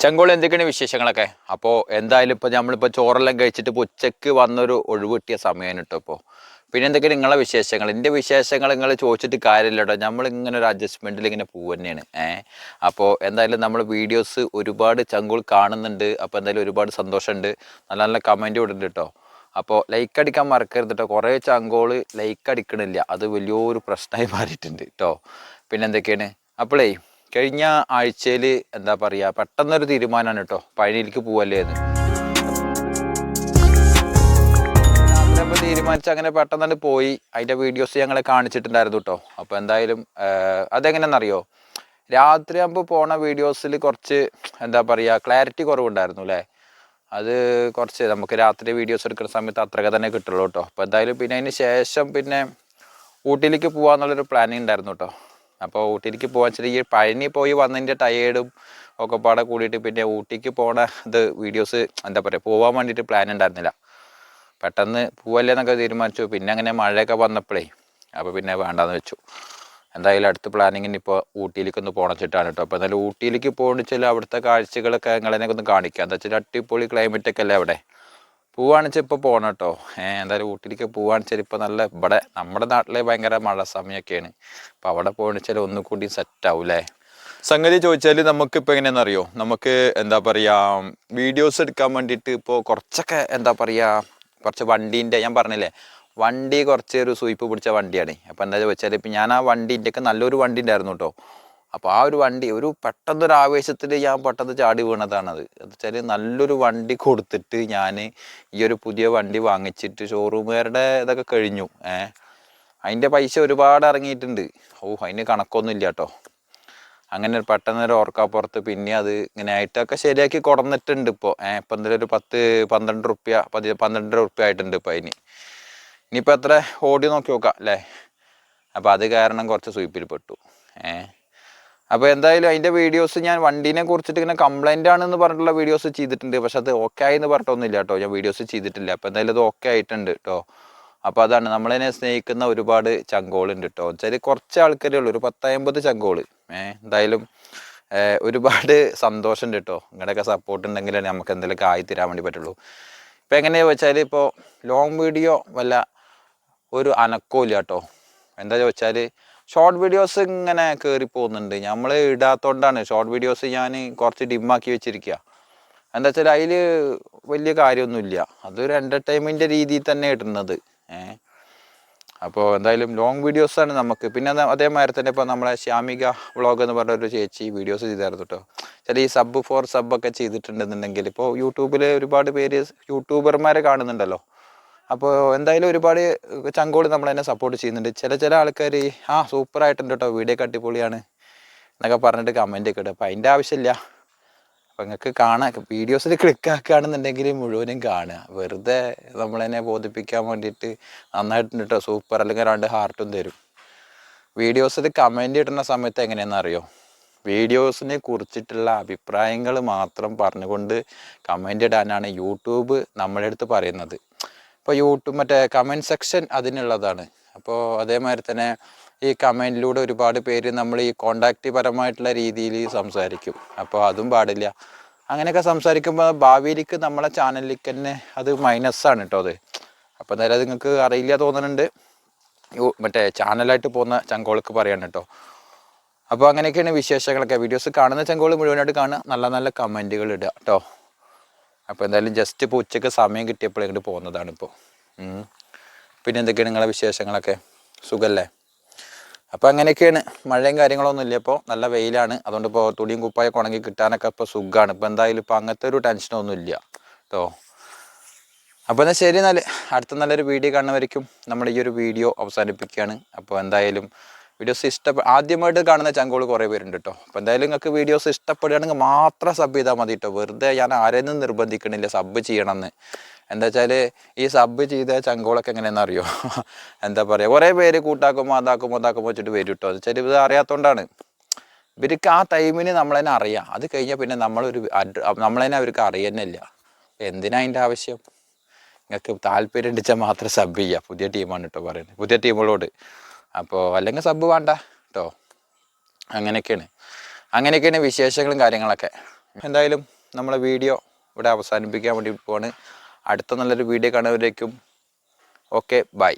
ചങ്കോളി എന്തൊക്കെയാണ് വിശേഷങ്ങളൊക്കെ? അപ്പോൾ എന്തായാലും ഇപ്പോൾ നമ്മളിപ്പോൾ ചോറെല്ലാം കഴിച്ചിട്ട് ഇപ്പോൾ ഉച്ചയ്ക്ക് വന്നൊരു ഒഴിവ് കിട്ടിയ സമയമാണ് കേട്ടോ. ഇപ്പോൾ പിന്നെ എന്തൊക്കെയാണ് നിങ്ങളെ വിശേഷങ്ങൾ? എൻ്റെ വിശേഷങ്ങൾ നിങ്ങൾ ചോദിച്ചിട്ട് കാര്യമില്ല കേട്ടോ. നമ്മളിങ്ങനെ ഒരു അഡ്ജസ്റ്റ്മെൻറ്റിൽ ഇങ്ങനെ പോകുക തന്നെയാണ്. അപ്പോൾ എന്തായാലും നമ്മൾ വീഡിയോസ് ഒരുപാട് ചങ്കോൾ കാണുന്നുണ്ട്. അപ്പോൾ എന്തായാലും ഒരുപാട് സന്തോഷമുണ്ട്. നല്ല നല്ല കമൻറ്റ് വിടുന്നുണ്ട് കേട്ടോ. അപ്പോൾ ലൈക്ക് അടിക്കാൻ മറക്കരുത് കേട്ടോ. കുറേ ചങ്കോൾ ലൈക്ക് അടിക്കണില്ല, അത് വലിയൊരു പ്രശ്നമായി മാറിയിട്ടുണ്ട് കേട്ടോ. പിന്നെ എന്തൊക്കെയാണ് അപ്പോളേ കഴിഞ്ഞ ആഴ്ചയിൽ എന്താ പറയുക, പെട്ടെന്നൊരു തീരുമാനമാണ് കേട്ടോ, പഴനിയിലേക്ക് പോവല്ലേ എന്ന്. രാത്രിയാകുമ്പോൾ തീരുമാനിച്ച് അങ്ങനെ പെട്ടെന്ന് പോയി. അതിൻ്റെ വീഡിയോസ് ഞങ്ങളെ കാണിച്ചിട്ടുണ്ടായിരുന്നു കേട്ടോ. അപ്പോൾ എന്തായാലും അതെങ്ങനെയാണെന്നറിയോ, രാത്രിയാകുമ്പോൾ പോണ വീഡിയോസിൽ കുറച്ച് എന്താ പറയുക ക്ലാരിറ്റി കുറവുണ്ടായിരുന്നു അല്ലേ. അത് കുറച്ച് നമുക്ക് രാത്രി വീഡിയോസ് എടുക്കുന്ന സമയത്ത് അത്രയൊക്കെ തന്നെ കിട്ടുള്ളൂ കേട്ടോ. അപ്പോൾ എന്തായാലും പിന്നെ അതിന് ശേഷം പിന്നെ ഊട്ടിയിലേക്ക് പോകാമെന്നുള്ളൊരു പ്ലാനിങ് ഉണ്ടായിരുന്നു കേട്ടോ. അപ്പോൾ ഊട്ടിയിലേക്ക് പോകാൻ വെച്ചാൽ ഈ പഴനി പോയി വന്നതിൻ്റെ ടയേർഡും ഒക്കെ പാടെ കൂടിയിട്ട് പിന്നെ ഊട്ടിക്ക് പോണ ഇത് വീഡിയോസ് എന്താ പറയുക പോകാൻ വേണ്ടിയിട്ട് പ്ലാൻ ഉണ്ടായിരുന്നില്ല. പെട്ടെന്ന് പോവല്ലേ എന്നൊക്കെ തീരുമാനിച്ചു. പിന്നെ അങ്ങനെ മഴയൊക്കെ വന്നപ്പോഴേ അപ്പോൾ പിന്നെ വേണ്ടാന്ന് വെച്ചു. എന്തായാലും അടുത്ത പ്ലാനിങ്ങിന് ഇപ്പോൾ ഊട്ടിയിലേക്കൊന്ന് പോകണം വെച്ചിട്ടാണ് കേട്ടോ. അപ്പോൾ എന്തായാലും ഊട്ടിയിലേക്ക് പോകണമെന്ന് വെച്ചാൽ അവിടുത്തെ കാഴ്ചകളൊക്കെ നിങ്ങളെന്നെ ഒന്ന് കാണിക്കാം. എന്താ വെച്ചാൽ അടിപൊളി ക്ലൈമറ്റൊക്കെ അല്ലേ അവിടെ. പോവാണെന്ന് വെച്ചാൽ ഇപ്പോൾ പോകണം കേട്ടോ. എന്തായാലും ഊട്ടിയിലേക്ക് പോവാണെന്ന് വെച്ചാൽ ഇപ്പോൾ നല്ല ഇവിടെ നമ്മുടെ നാട്ടിലെ ഭയങ്കര മഴ സമയമൊക്കെയാണ്. അപ്പോൾ അവിടെ പോകണമെന്ന് വെച്ചാൽ ഒന്നുകൂടി സെറ്റാവും അല്ലേ. സംഗതി ചോദിച്ചാൽ നമുക്കിപ്പോൾ എങ്ങനെയാണെന്നറിയോ, നമുക്ക് എന്താ പറയുക വീഡിയോസ് എടുക്കാൻ വേണ്ടിയിട്ട് ഇപ്പോൾ കുറച്ചൊക്കെ എന്താ പറയുക കുറച്ച് വണ്ടീൻ്റെ ഞാൻ പറഞ്ഞില്ലേ, വണ്ടി കുറച്ച് ഒരു സൂയിപ്പ് പിടിച്ച വണ്ടിയാണ്. അപ്പോൾ എന്താ ചോദിച്ചാൽ ഇപ്പം ഞാൻ ആ വണ്ടീൻ്റെയൊക്കെ നല്ലൊരു വണ്ടി ഉണ്ടായിരുന്നു കേട്ടോ. അപ്പോൾ ആ ഒരു വണ്ടി ഒരു പെട്ടെന്നൊരു ആവേശത്തിൽ ഞാൻ പെട്ടെന്ന് ചാടി വീണതാണത്. എന്ന് വെച്ചാൽ നല്ലൊരു വണ്ടി കൊടുത്തിട്ട് ഞാൻ ഈ ഒരു പുതിയ വണ്ടി വാങ്ങിച്ചിട്ട് ഷോറൂമുകാരുടെ ഇതൊക്കെ കഴിഞ്ഞു. അതിൻ്റെ പൈസ ഒരുപാട് ഇറങ്ങിയിട്ടുണ്ട്. അതിന് കണക്കൊന്നും ഇല്ല കേട്ടോ. അങ്ങനെ പെട്ടെന്നൊരു ഓർക്കാപ്പുറത്ത് പിന്നെ അത് ഇങ്ങനെ ആയിട്ടൊക്കെ ശരിയാക്കി കൊടുന്നിട്ടുണ്ട് ഇപ്പോൾ. ഇപ്പം എന്തെങ്കിലും ഒരു 12 റുപ്യ ആയിട്ടുണ്ട് ഇപ്പോൾ അതിന്. ഇനിയിപ്പോൾ എത്ര ഓടി നോക്കി നോക്കാം അല്ലേ. അപ്പോൾ അത് കാരണം കുറച്ച് സ്വീപ്പിൽ പെട്ടു. അപ്പോൾ എന്തായാലും അതിൻ്റെ വീഡിയോസ് ഞാൻ വണ്ടീനെ കുറിച്ചിട്ട് ഇങ്ങനെ കംപ്ലൈൻ്റ് ആണെന്ന് പറഞ്ഞിട്ടുള്ള വീഡിയോസ് ചെയ്തിട്ടുണ്ട്. പക്ഷെ അത് ഓക്കെ ആയി എന്ന് പറഞ്ഞിട്ടൊന്നുമില്ല കേട്ടോ. ഞാൻ വീഡിയോസ് ചെയ്തിട്ടില്ല. അപ്പോൾ എന്തായാലും അത് ഓക്കെ ആയിട്ടുണ്ട് കേട്ടോ. അപ്പോൾ അതാണ് നമ്മളതിനെ സ്നേഹിക്കുന്ന ഒരുപാട് ചങ്കോളുണ്ട് കേട്ടോ. വെച്ചാൽ കുറച്ച് ആൾക്കാരേ ഉള്ളൂ, ഒരു 10-50 ചങ്കോള്. എന്തായാലും ഒരുപാട് സന്തോഷമുണ്ട് കേട്ടോ. നിങ്ങളുടെയൊക്കെ സപ്പോർട്ട് ഉണ്ടെങ്കിലേ നമുക്ക് എന്തെങ്കിലുമൊക്കെ ആയി തരാൻ വേണ്ടി പറ്റുള്ളൂ. ഇപ്പം എങ്ങനെയാണെന്ന് വെച്ചാൽ ഇപ്പോൾ ലോങ് വീഡിയോ വല്ല ഒരു അനക്കവും ഇല്ല കേട്ടോ. എന്താ ചോദിച്ചാൽ ഷോർട്ട് വീഡിയോസ് ഇങ്ങനെ കയറി പോകുന്നുണ്ട്. നമ്മൾ ഇടാത്തതുകൊണ്ടാണ് ഷോർട്ട് വീഡിയോസ് ഞാൻ കുറച്ച് ഡിമ്മാക്കി വെച്ചിരിക്കുക. എന്താ വെച്ചാൽ അതിൽ വലിയ കാര്യമൊന്നുമില്ല, അതൊരു എൻ്റർടൈൻമെൻറ്റ് രീതിയിൽ തന്നെ ഇടുന്നത്. അപ്പോൾ എന്തായാലും ലോങ് വീഡിയോസാണ് നമുക്ക്. പിന്നെ അതേമാതിരി തന്നെ ഇപ്പോൾ നമ്മളെ ശ്യാമിക വ്ളോഗ് എന്ന് പറഞ്ഞ ഒരു ചേച്ചി വീഡിയോസ് ചെയ്തായിരുന്നു കേട്ടോ. ചില ഈ സബ്ബൊക്കെ ചെയ്തിട്ടുണ്ടെന്നുണ്ടെങ്കിൽ ഇപ്പോൾ യൂട്യൂബിൽ ഒരുപാട് പേര് യൂട്യൂബർമാരെ കാണുന്നുണ്ടല്ലോ. അപ്പോൾ എന്തായാലും ഒരുപാട് ചങ്കോൾ നമ്മളെന്നെ സപ്പോർട്ട് ചെയ്യുന്നുണ്ട്. ചില ആൾക്കാർ സൂപ്പറായിട്ടുണ്ട് കേട്ടോ, വീഡിയോ ഒക്കെ അടിപൊളിയാണ് എന്നൊക്കെ പറഞ്ഞിട്ട് കമൻ്റ് ഒക്കെ ഇടും. അപ്പോൾ അതിൻ്റെ ആവശ്യമില്ല. അപ്പോൾ നിങ്ങൾക്ക് കാണാം, വീഡിയോസിൽ ക്ലിക്ക് ആക്കുകയാണെന്നുണ്ടെങ്കിൽ മുഴുവനും കാണുക. വെറുതെ നമ്മളെന്നെ ബോധിപ്പിക്കാൻ വേണ്ടിയിട്ട് നന്നായിട്ടുണ്ട് കേട്ടോ, സൂപ്പർ അല്ലെങ്കിൽ 2 ഹാർട്ടും തരും. വീഡിയോസിൽ കമൻ്റ് ഇടുന്ന സമയത്ത് എങ്ങനെയാണെന്ന് അറിയോ, വീഡിയോസിനെ കുറിച്ചിട്ടുള്ള അഭിപ്രായങ്ങൾ മാത്രം പറഞ്ഞുകൊണ്ട് കമൻ്റ് ഇടാനാണ് യൂട്യൂബ് നമ്മുടെ അടുത്ത് പറയുന്നത്. ഇപ്പോൾ യൂട്യൂബ് മറ്റേ കമൻറ്റ് സെക്ഷൻ അതിനുള്ളതാണ്. അപ്പോൾ അതേമാതിരി തന്നെ ഈ കമൻറ്റിലൂടെ ഒരുപാട് പേര് നമ്മൾ ഈ കോണ്ടാക്റ്റ് പരമായിട്ടുള്ള രീതിയിൽ സംസാരിക്കും. അപ്പോൾ അതും പാടില്ല. അങ്ങനെയൊക്കെ സംസാരിക്കുമ്പോൾ ഭാവിയിലേക്ക് നമ്മളെ ചാനലിലേക്ക് തന്നെ അത് മൈനസ്സാണ് കേട്ടോ അത്. അപ്പോൾ എന്തായാലും അത് നിങ്ങൾക്ക് അറിയില്ല തോന്നുന്നുണ്ട്, മറ്റേ ചാനലായിട്ട് പോകുന്ന ചങ്കോൾക്ക് പറയാണ് കേട്ടോ. അപ്പോൾ അങ്ങനെയൊക്കെയാണ് വിശേഷങ്ങളൊക്കെ. വീഡിയോസ് കാണുന്ന ചങ്കോൾ മുഴുവനായിട്ട് കാണുക, നല്ല നല്ല കമൻറ്റുകൾ ഇടുക കേട്ടോ. അപ്പോൾ എന്തായാലും ജസ്റ്റ് ഇപ്പോൾ ഉച്ചയ്ക്ക് സമയം കിട്ടിയപ്പോൾ ഇങ്ങോട്ട് പോകുന്നതാണ് ഇപ്പോൾ. പിന്നെ എന്തൊക്കെയാണ് നിങ്ങളെ വിശേഷങ്ങളൊക്കെ? സുഖമല്ലേ? അപ്പോൾ അങ്ങനെയൊക്കെയാണ്. മഴയും കാര്യങ്ങളൊന്നും ഇല്ല, ഇപ്പോൾ നല്ല വെയിലാണ്. അതുകൊണ്ട് ഇപ്പോൾ തുണിയും കുപ്പായൊക്കെ ഉണങ്ങി കിട്ടാനൊക്കെ ഇപ്പോൾ സുഖമാണ്. ഇപ്പോൾ എന്തായാലും ഇപ്പോൾ അങ്ങനത്തെ ഒരു ടെൻഷനൊന്നും ഇല്ല കേട്ടോ. അപ്പോൾ എന്നാൽ ശരി, എന്നാൽ അടുത്ത നല്ലൊരു വീഡിയോ കാണുന്നവരേക്കും നമ്മുടെ ഈ ഒരു വീഡിയോ അവസാനിപ്പിക്കുകയാണ്. അപ്പോൾ എന്തായാലും വീഡിയോസ് ആദ്യമായിട്ട് കാണുന്ന ചങ്കോൾ കുറേ പേരുണ്ട് കേട്ടോ. അപ്പോൾ എന്തായാലും നിങ്ങൾക്ക് വീഡിയോസ് ഇഷ്ടപ്പെടുകയാണെങ്കിൽ മാത്രം സബ് ചെയ്താൽ മതി കേട്ടോ. വെറുതെ ഞാൻ ആരെയൊന്നും നിർബന്ധിക്കണില്ല സബ് ചെയ്യണമെന്ന്. എന്താ വെച്ചാൽ ഈ സബ് ചെയ്ത ചങ്കോളൊക്കെ എങ്ങനെയാണെന്ന് അറിയോ, എന്താ പറയുക, കുറേ പേര് കൂട്ടാക്കുമ്പോൾ അതാക്കുമ്പോൾ വെച്ചിട്ട് വരും കേട്ടോ. അത് വെച്ചാൽ ഇത് അറിയാത്തതുകൊണ്ടാണ്. ഇവർക്ക് ആ ടൈമിന് നമ്മളതിനെ അറിയാം. അത് കഴിഞ്ഞാൽ പിന്നെ നമ്മളതിനെ അവർക്ക് അറിയുന്നില്ല. എന്തിനാ അതിൻ്റെ ആവശ്യം? നിങ്ങൾക്ക് താല്പര്യം ഉണ്ടെച്ചാൽ മാത്രം സബ് ചെയ്യുക. പുതിയ ടീമാണ് കേട്ടോ പറയുന്നത്, പുതിയ ടീമുകളോട്. അപ്പോൾ അല്ലെങ്കിൽ സബ് വേണ്ട കേട്ടോ. അങ്ങനെയൊക്കെയാണ് വിശേഷങ്ങളും കാര്യങ്ങളൊക്കെ. എന്തായാലും നമ്മളെ വീഡിയോ ഇവിടെ അവസാനിപ്പിക്കാൻ വേണ്ടി പോവാണ്. അടുത്ത നല്ലൊരു വീഡിയോ കാണുന്നവരേക്കും ഓക്കെ ബൈ.